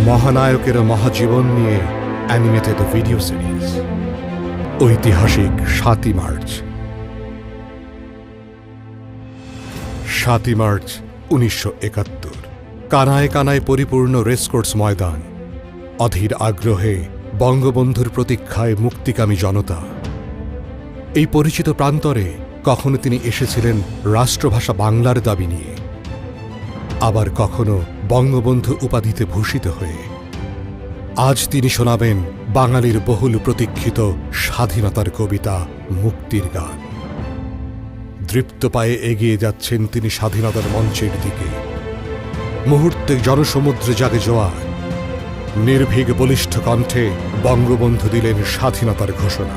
মহানায়কের মহাজীবন নিয়ে animated video series ঐতিহাসিক ৭ই মার্চ। ৭ই মার্চ ১৯৭১। কানায় কানায় পরিপূর্ণ রেসকোর্স ময়দান, অধীর আগ্রহে বঙ্গবন্ধুর প্রতীক্ষায় মুক্তিকামী জনতা। এই পরিচিত প্রান্তরে কখনো তিনি এসেছিলেন রাষ্ট্রভাষা বাংলার দাবি নিয়ে, আবার কখনো বঙ্গবন্ধু উপাধিতে ভূষিত হয়ে। আজ তিনি শোনাবেন বাঙালির বহুল প্রতীক্ষিত স্বাধীনতার কবিতা মুক্তির গান। দৃপ্ত পায়ে এগিয়ে যাচ্ছেন তিনি স্বাধীনতার মঞ্চের দিকে। মুহূর্তে জনসমুদ্রে জাগে জোয়ার। নির্ভীক বলিষ্ঠ কণ্ঠে বঙ্গবন্ধু দিলেন স্বাধীনতার ঘোষণা।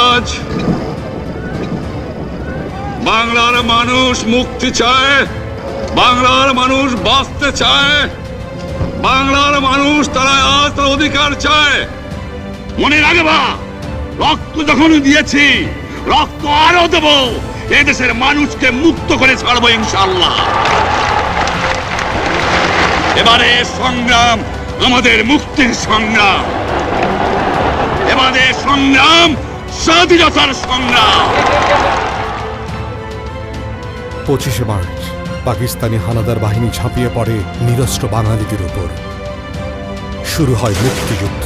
আজ বাংলার মানুষ মুক্তি চায়, বাংলার মানুষ বাঁচতে চায়, বাংলার মানুষ তারা আজ তার অধিকার চায়। মনে রাখবা, রক্ত যখন দিয়েছি, রক্ত আরো দেব। এদেশের মানুষকে মুক্ত করে ছাড়বো ইনশাআল্লাহ। এবারে সংগ্রাম আমাদের মুক্তির সংগ্রাম, এবারে সংগ্রাম স্বাধীনতার সংগ্রাম। ২৫শে মার্চ পাকিস্তানি হানাদার বাহিনী ঝাঁপিয়ে পড়ে নিরস্ত্র বাঙালিদের উপর। শুরু হয় মুক্তিযুদ্ধ।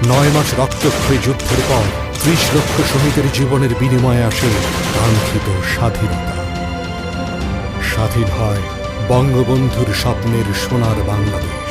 ৯ মাস রক্তক্ষয়ী যুদ্ধের পর ৩০ লক্ষ শহীদের জীবনের বিনিময়ে আসে কাঙ্ক্ষিত স্বাধীনতা। স্বাধীন হয় বঙ্গবন্ধুর স্বপ্নের সোনার বাংলাদেশ।